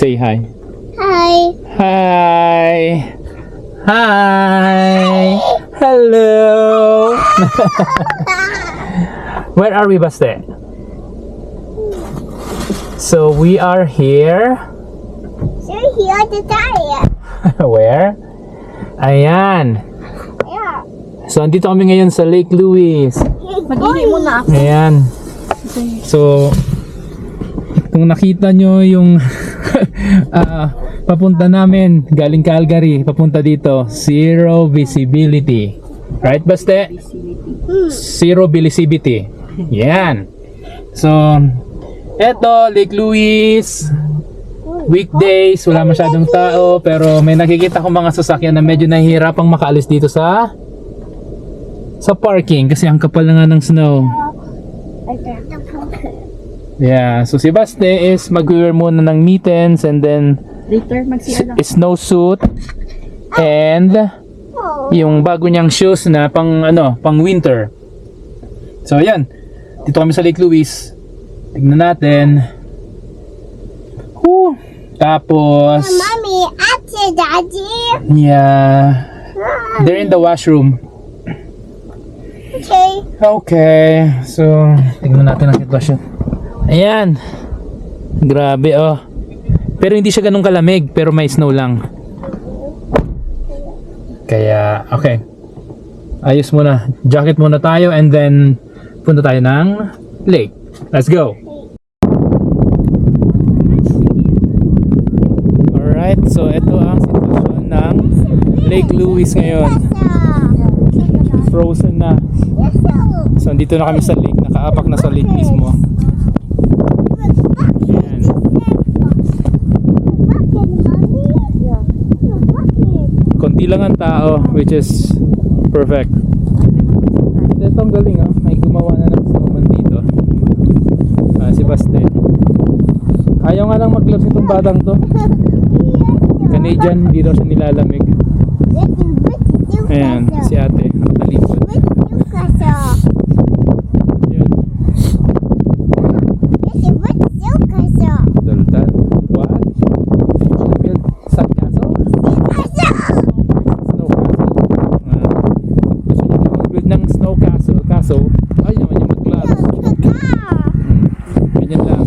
say hi. Hi. Hi. Hi. Hello. Where are we, Baste? So we are here. So here the tire. Where? Ayan. Yeah. So andito kami ngayon sa Lake Louise. Mag-ihi muna ako. Ayan. So kung nakita nyo yung papunta namin galing Calgary papunta dito, zero visibility, right Baste? Zero visibility. Yan. So eto Lake Louise, weekdays, wala masyadong tao, pero may nakikita ko mga sasakyan na medyo nahihirapang makaalis dito sa parking kasi ang kapal na nga ng snow. Yeah, so si Baste is mag-wear muna ng mittens and then Later, mag-CR lang. snowsuit and yung bago niyang shoes na pang winter. So ayan, dito kami sa Lake Louise. Tignan natin. Tapos Mommy, ate, daddy. yeah, they're in the washroom. Okay. Okay, so tignan natin ang sitwasyon. Ayan. Grabe oh. Pero hindi siya ganun kalamig, pero may snow lang. Kaya, okay. Ayos muna. Jacket muna tayo and then punta tayo ng lake. Let's go. Alright, so ito ang sitwasyon ng Lake Louise ngayon. Frozen na. So andito na kami sa lake, nakaapak na sa lake mismo. Ayan. Konti lang ang tao, which is perfect. Ito ang galing oh, may gumawa na ng snowman dito. Si Baste. Ayaw nga lang mag-gloves itong batang to. Canadian, hindi daw siya nilalamig. Ayan, si ate, nakatalipod. Yun. Daldan. What? Build sandcastle? Snow castle. Gusto niya mag-build ng snow castle. Kaso, ayaw naman niya mag-gloves. Ganyan lang.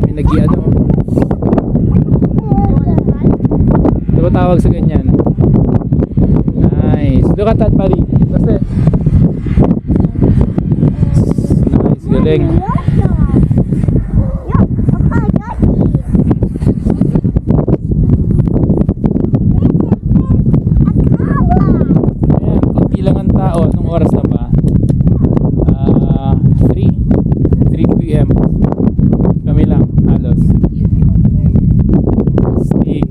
May nag-iano. Diba tawag sa ganyan? Nice. Look at that, buddy. Basta. Nice. Galing. Ayan, konti lang ang tao. Anong oras na ba? 3 p.m. Kami lang, halos. Steak.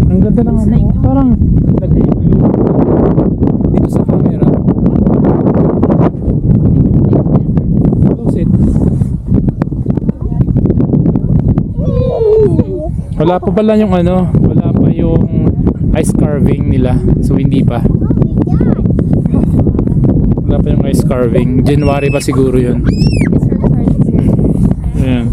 Ang ganda ng ano, parang nag-blue dito sa camera. Close it. Wala pa pala yung ano, wala pa yung ice carving nila. So hindi pa. Wala pa yung ice carving. January pa siguro yun. Ayan.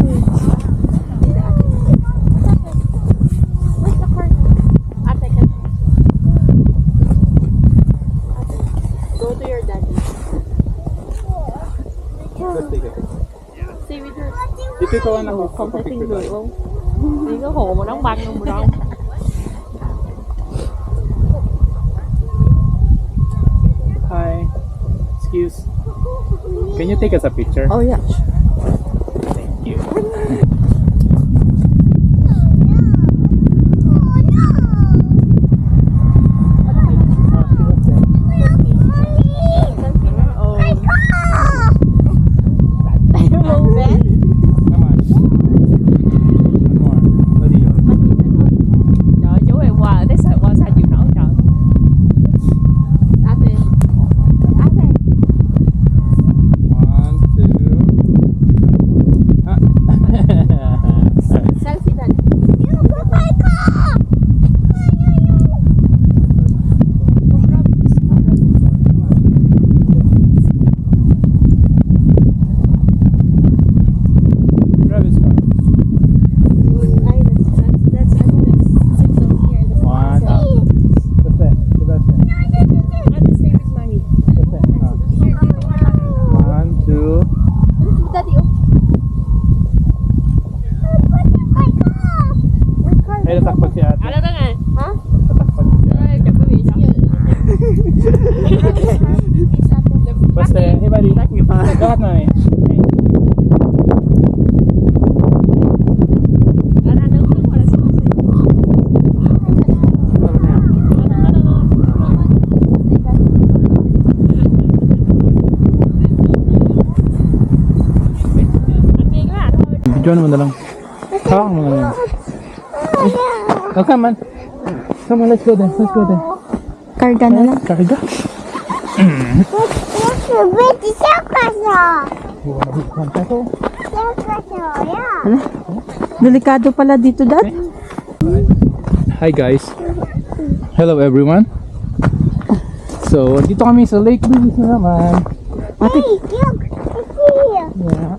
Go to your daddy. Stay with her. Dito ikaw ang Không thấy tin người không? Đi cái hồ mà đóng băng không đâu. Hi. Excuse. Can you take us a picture? Oh yeah. Thank you. Come on. One more. Video. Trời chú em qua thấy sao qua sao chịu nổi trời. Ate. Ate. 1, 2. Ay, natakpan si ate. Ano na nga? Ha? Natakpan si ate. Ay, kapag siya. Basta, hey buddy. Lahat na eh. Ano na ko para sa kasi. Videoan mo na lang. Hawak mo na lang. Oh, come on. Come on, let's go there. Let's go there. Karga na lang. Karga. Wait, siya Peso. yeah. Delikado pala dito, Dad. Hi guys. Hello everyone. So, dito kami sa Lake Louise na naman. Ate, Hey, look, it's here. Yeah,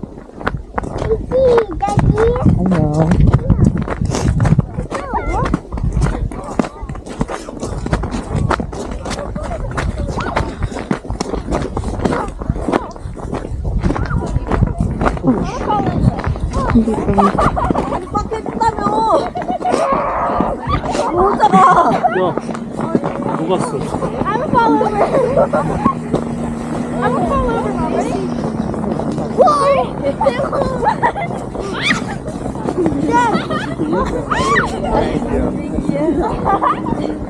It's here, Daddy. I know. 야, 녹았어.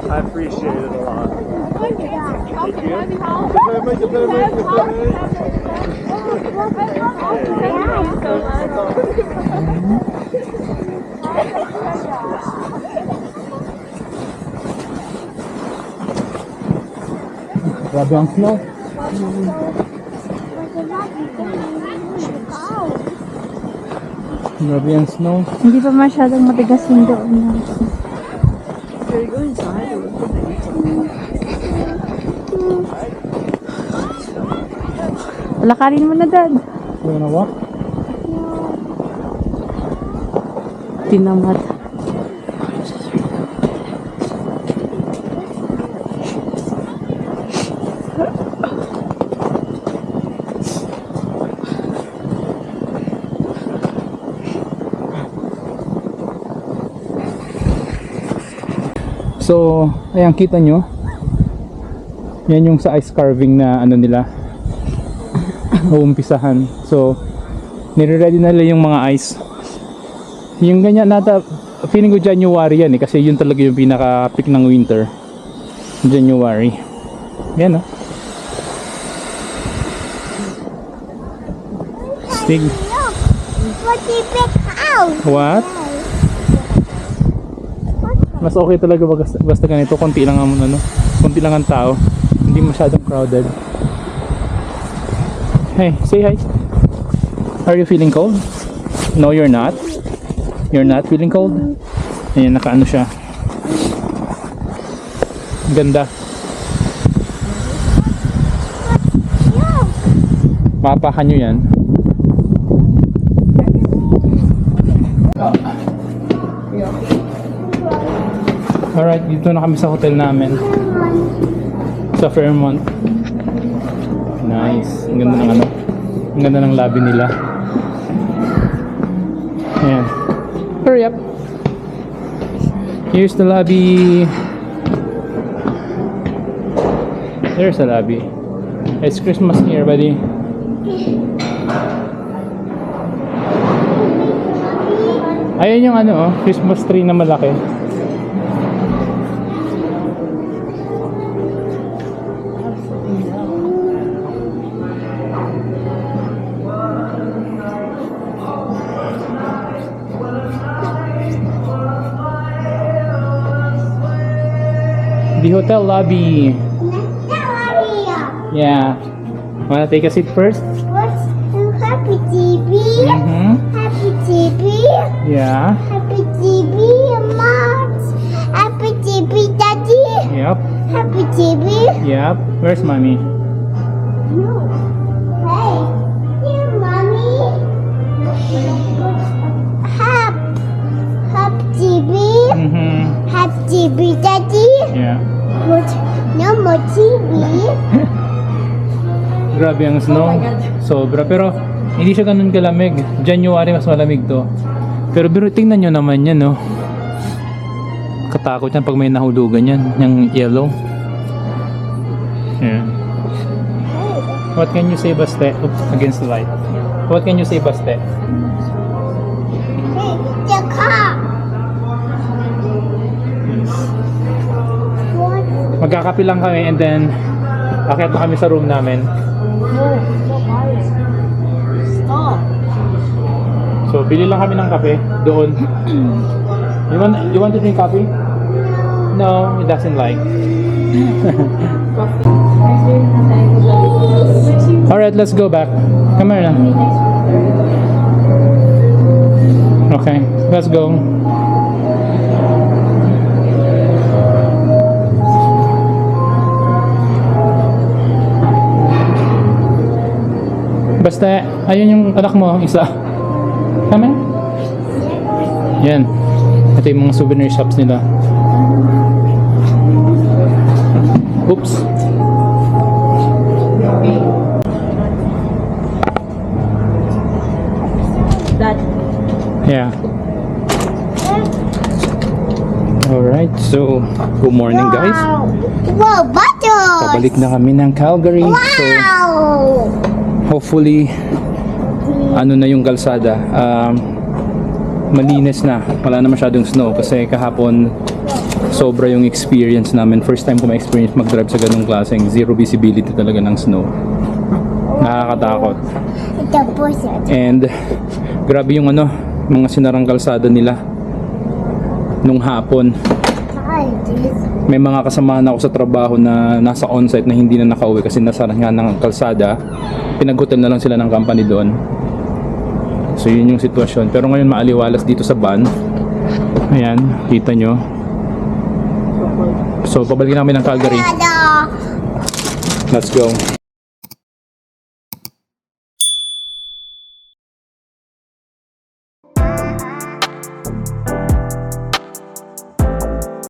I appreciate it a lot. Grabe ang snow. Grabe ang snow. hindi pa masyadong matigas yung doon. Lakarin mo na, Dad. You wanna walk? Tinamad. So, ayan, kita nyo. Yan yung sa ice carving na ano nila. Uumpisahan. So, nire-ready na nila yung mga ice. Yung ganyan nata, feeling ko January yan eh. Kasi yun talaga yung pinaka-peak ng winter. January. Yan oh. Stig. Look, what you pick out? What? Mas okay talaga basta ganito, konti lang ang ano, konti lang ang tao, hindi masyadong crowded. Hey, say hi. Are you feeling cold? No, you're not. You're not feeling cold? Ayan, nakaano siya. Ganda. Mapakan nyo yan. Alright, dito na kami sa hotel namin. Sa Fairmont. Nice. Ang ganda ng ano. Ang ganda ng lobby nila. Ayan. Hurry up. Here's the lobby. There's the lobby. It's Christmas here, buddy. Ayan yung ano, oh, Christmas tree na malaki. The hotel lobby. Yeah. Wanna take a seat first? What's Happy TV? Mm-hmm. Happy TV? Yeah. Happy TV, Mom. Happy TV, Daddy. Yep. Happy TV. Yep. Where's mommy? Hey, here, Mommy. Happy TV. Mm-hmm. Happy TV, Daddy. Yeah. What? No more TV. Grabe ang snow. Sobra. Pero hindi siya ganun kalamig. January mas malamig to. Pero tingnan nyo naman yan, no? Katakot yan pag may nahulugan yan, yung yellow. Yeah. What can you say, Baste? Oops, against the light. What can you say, Baste? Hey, the car. What? Magkakape lang kami and then akit na kami sa room namin. So, bili lang kami ng kape doon. You want to drink coffee? No, he doesn't like. Alright, let's go back. Come here na. Okay, let's go. Basta, ayun yung anak mo, isa. Come here. Yan. Ito yung mga souvenir shops nila. Oops. Dad. Yeah. Alright, so good morning guys. Wow, butters. Pabalik na kami ng Calgary. So Wow. hopefully ano na yung kalsada. Malinis na. Wala na masyadong snow kasi kahapon sobra yung experience namin. First time ko ma-experience mag-drive sa ganung klaseng zero visibility talaga ng snow. Nakakatakot. The buzzard. And grabe yung ano, mga sinarang kalsada nila nung hapon. Hi, this. May mga kasamahan ako sa trabaho na nasa on-site na hindi na nakauwi kasi nasara nga ng kalsada. Pinag-hotel na lang sila ng company doon. So yun yung sitwasyon. Pero ngayon maaliwalas dito sa van. Ayan, kita nyo. So pabalik namin ng Calgary. Hello. Let's go.